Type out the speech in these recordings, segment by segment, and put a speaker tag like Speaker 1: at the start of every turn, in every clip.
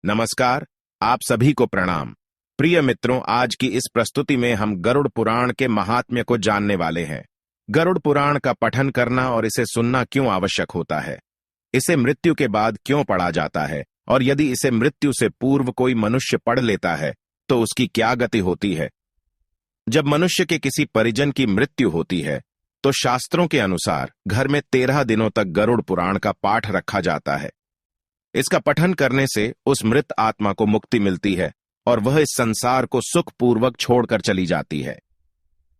Speaker 1: नमस्कार, आप सभी को प्रणाम। प्रिय मित्रों, आज की इस प्रस्तुति में हम गरुड़ पुराण के महात्म्य को जानने वाले हैं। गरुड़ पुराण का पठन करना और इसे सुनना क्यों आवश्यक होता है, इसे मृत्यु के बाद क्यों पढ़ा जाता है, और यदि इसे मृत्यु से पूर्व कोई मनुष्य पढ़ लेता है तो उसकी क्या गति होती है। जब मनुष्य के किसी परिजन की मृत्यु होती है तो शास्त्रों के अनुसार घर में 13 दिनों तक गरुड़ पुराण का पाठ रखा जाता है। इसका पठन करने से उस मृत आत्मा को मुक्ति मिलती है और वह इस संसार को सुखपूर्वक छोड़कर चली जाती है।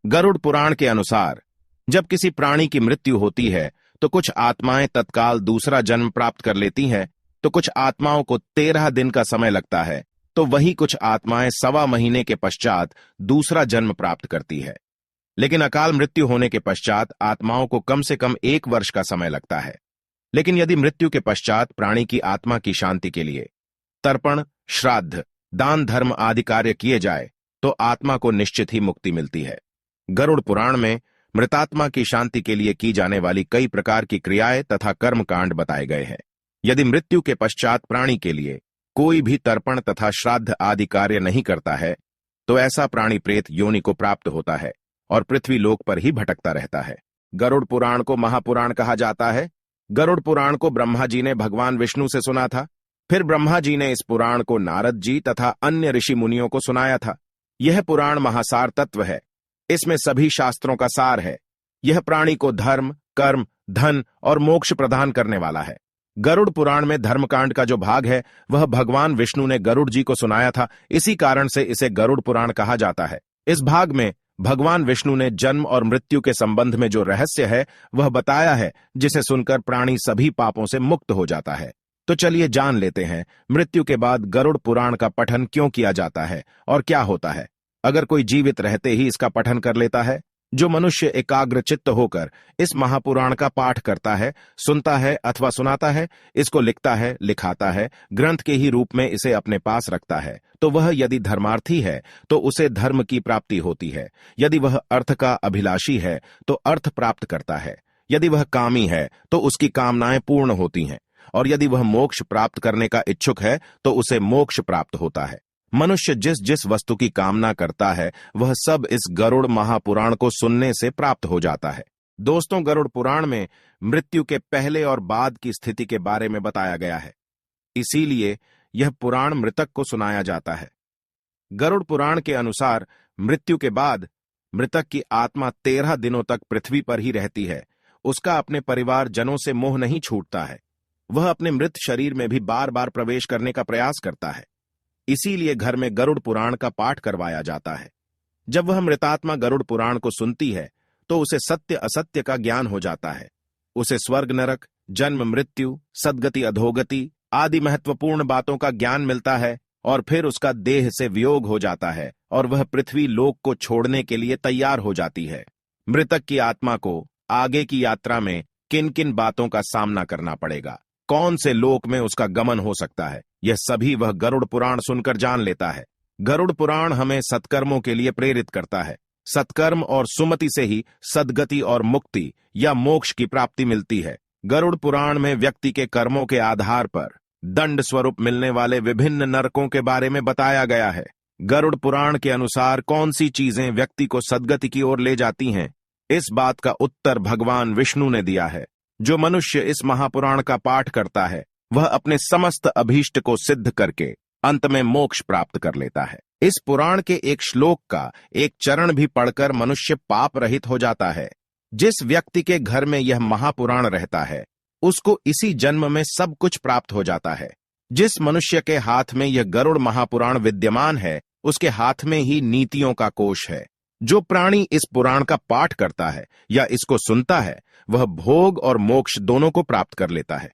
Speaker 1: गरुड़ पुराण के अनुसार जब किसी प्राणी की मृत्यु होती है तो कुछ आत्माएं तत्काल दूसरा जन्म प्राप्त कर लेती हैं, तो कुछ आत्माओं को 13 दिन का समय लगता है, तो वही कुछ आत्माएं 1.25 महीने के पश्चात दूसरा जन्म प्राप्त करती है। लेकिन अकाल मृत्यु होने के पश्चात आत्माओं को कम से कम 1 वर्ष का समय लगता है। लेकिन यदि मृत्यु के पश्चात प्राणी की आत्मा की शांति के लिए तर्पण, श्राद्ध, दान, धर्म आदि कार्य किए जाए तो आत्मा को निश्चित ही मुक्ति मिलती है। गरुड़ पुराण में मृतात्मा की शांति के लिए की जाने वाली कई प्रकार की क्रियाएं तथा कर्मकांड बताए गए हैं। यदि मृत्यु के पश्चात प्राणी के लिए कोई भी तर्पण तथा श्राद्ध आदि कार्य नहीं करता है तो ऐसा प्राणी प्रेत योनि को प्राप्त होता है और पृथ्वी लोक पर ही भटकता रहता है। गरुड़ पुराण को महापुराण कहा जाता है। गरुड़ पुराण को ब्रह्मा जी ने भगवान विष्णु से सुना था। फिर ब्रह्मा जी ने इस पुराण को नारद जी तथा अन्य ऋषि मुनियों को सुनाया था। यह पुराण महासार तत्व है। इसमें सभी शास्त्रों का सार है। यह प्राणी को धर्म, कर्म, धन और मोक्ष प्रदान करने वाला है। गरुड़ पुराण में धर्मकांड का जो भाग है वह भगवान विष्णु ने गरुड़ जी को सुनाया था। इसी कारण से इसे गरुड़ पुराण कहा जाता है। इस भाग में भगवान विष्णु ने जन्म और मृत्यु के संबंध में जो रहस्य है वह बताया है, जिसे सुनकर प्राणी सभी पापों से मुक्त हो जाता है। तो चलिए जान लेते हैं मृत्यु के बाद गरुड़ पुराण का पठन क्यों किया जाता है और क्या होता है। अगर कोई जीवित रहते ही इसका पठन कर लेता है, जो मनुष्य एकाग्र चित्त होकर इस महापुराण का पाठ करता है, सुनता है अथवा सुनाता है, इसको लिखता है, लिखाता है, ग्रंथ के ही रूप में इसे अपने पास रखता है, तो वह यदि धर्मार्थी है तो उसे धर्म की प्राप्ति होती है। यदि वह अर्थ का अभिलाषी है तो अर्थ प्राप्त करता है। यदि वह कामी है तो उसकी कामनाएं पूर्ण होती हैं, और यदि वह मोक्ष प्राप्त करने का इच्छुक है तो उसे मोक्ष प्राप्त होता है। मनुष्य जिस जिस वस्तु की कामना करता है वह सब इस गरुड़ महापुराण को सुनने से प्राप्त हो जाता है। दोस्तों, गरुड़ पुराण में मृत्यु के पहले और बाद की स्थिति के बारे में बताया गया है, इसीलिए यह पुराण मृतक को सुनाया जाता है। गरुड़ पुराण के अनुसार मृत्यु के बाद मृतक की आत्मा 13 दिनों तक पृथ्वी पर ही रहती है। उसका अपने परिवार जनों से मोह नहीं छूटता है। वह अपने मृत शरीर में भी बार बार प्रवेश करने का प्रयास करता है। इसीलिए घर में गरुड़ पुराण का पाठ करवाया जाता है। जब वह मृतात्मा गरुड़ पुराण को सुनती है तो उसे सत्य असत्य का ज्ञान हो जाता है। उसे स्वर्ग नरक, जन्म मृत्यु, सद्गति अधोगति आदि महत्वपूर्ण बातों का ज्ञान मिलता है, और फिर उसका देह से वियोग हो जाता है और वह पृथ्वी लोक को छोड़ने के लिए तैयार हो जाती है। मृतक की आत्मा को आगे की यात्रा में किन किन बातों का सामना करना पड़ेगा, कौन से लोक में उसका गमन हो सकता है, यह सभी वह गरुड़ पुराण सुनकर जान लेता है। गरुड़ पुराण हमें सत्कर्मों के लिए प्रेरित करता है। सत्कर्म और सुमति से ही सद्गति और मुक्ति या मोक्ष की प्राप्ति मिलती है। गरुड़ पुराण में व्यक्ति के कर्मों के आधार पर दंड स्वरूप मिलने वाले विभिन्न नरकों के बारे में बताया गया है। गरुड़ पुराण के अनुसार कौन सी चीजें व्यक्ति को सद्गति की ओर ले जाती हैं, इस बात का उत्तर भगवान विष्णु ने दिया है। जो मनुष्य इस महापुराण का पाठ करता है वह अपने समस्त अभीष्ट को सिद्ध करके अंत में मोक्ष प्राप्त कर लेता है। इस पुराण के एक श्लोक का एक चरण भी पढ़कर मनुष्य पाप रहित हो जाता है। जिस व्यक्ति के घर में यह महापुराण रहता है उसको इसी जन्म में सब कुछ प्राप्त हो जाता है। जिस मनुष्य के हाथ में यह गरुड़ महापुराण विद्यमान है उसके हाथ में ही नीतियों का कोश है। जो प्राणी इस पुराण का पाठ करता है या इसको सुनता है वह भोग और मोक्ष दोनों को प्राप्त कर लेता है।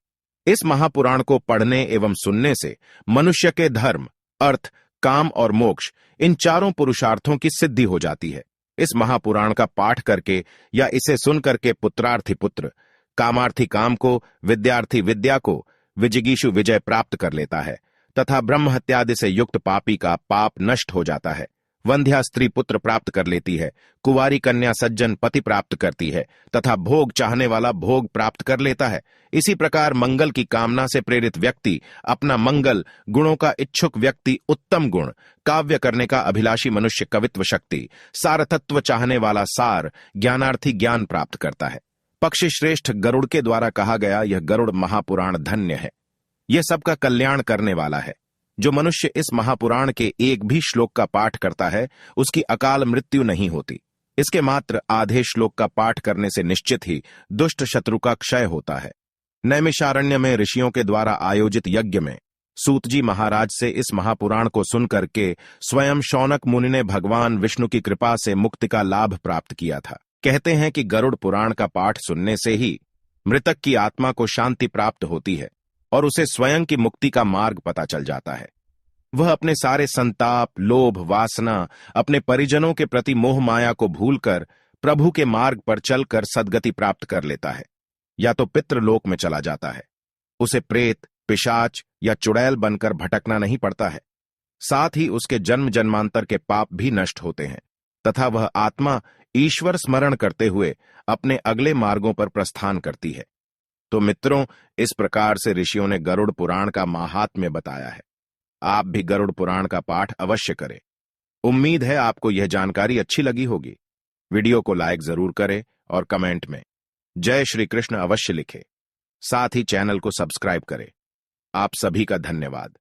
Speaker 1: इस महापुराण को पढ़ने एवं सुनने से मनुष्य के धर्म, अर्थ, काम और मोक्ष इन चारों पुरुषार्थों की सिद्धि हो जाती है। इस महापुराण का पाठ करके या इसे सुन करके पुत्रार्थी पुत्र, कामार्थी काम को, विद्यार्थी विद्या को, विजिगीषु विजय प्राप्त कर लेता है तथा ब्रह्म हत्यादि से युक्त पापी का पाप नष्ट हो जाता है। वंध्या स्त्री पुत्र प्राप्त कर लेती है, कुंवारी कन्या सज्जन पति प्राप्त करती है तथा भोग चाहने वाला भोग प्राप्त कर लेता है। इसी प्रकार मंगल की कामना से प्रेरित व्यक्ति अपना मंगल, गुणों का इच्छुक व्यक्ति उत्तम गुण, काव्य करने का अभिलाषी मनुष्य कवित्व शक्ति, सारतत्व चाहने वाला सार, ज्ञानार्थी ज्ञान प्राप्त करता है। पक्षी श्रेष्ठ गरुड़ के द्वारा कहा गया यह गरुड़ महापुराण धन्य है, यह सबका कल्याण करने वाला है। जो मनुष्य इस महापुराण के एक भी श्लोक का पाठ करता है उसकी अकाल मृत्यु नहीं होती। इसके मात्र आधे श्लोक का पाठ करने से निश्चित ही दुष्ट शत्रु का क्षय होता है। नैमिषारण्य में ऋषियों के द्वारा आयोजित यज्ञ में सूत जी महाराज से इस महापुराण को सुनकर के स्वयं शौनक मुनि ने भगवान विष्णु की कृपा से मुक्ति का लाभ प्राप्त किया था। कहते हैं कि गरुड़ पुराण का पाठ सुनने से ही मृतक की आत्मा को शांति प्राप्त होती है और उसे स्वयं की मुक्ति का मार्ग पता चल जाता है। वह अपने सारे संताप, लोभ, वासना, अपने परिजनों के प्रति मोह माया को भूलकर प्रभु के मार्ग पर चलकर सद्गति प्राप्त कर लेता है, या तो पितृलोक में चला जाता है। उसे प्रेत, पिशाच या चुड़ैल बनकर भटकना नहीं पड़ता है। साथ ही उसके जन्म जन्मांतर के पाप भी नष्ट होते हैं तथा वह आत्मा ईश्वर स्मरण करते हुए अपने अगले मार्गों पर प्रस्थान करती है। तो मित्रों, इस प्रकार से ऋषियों ने गरुड़ पुराण का माहात्म्य बताया है। आप भी गरुड़ पुराण का पाठ अवश्य करें। उम्मीद है आपको यह जानकारी अच्छी लगी होगी। वीडियो को लाइक जरूर करें और कमेंट में जय श्री कृष्ण अवश्य लिखें। साथ ही चैनल को सब्सक्राइब करें। आप सभी का धन्यवाद।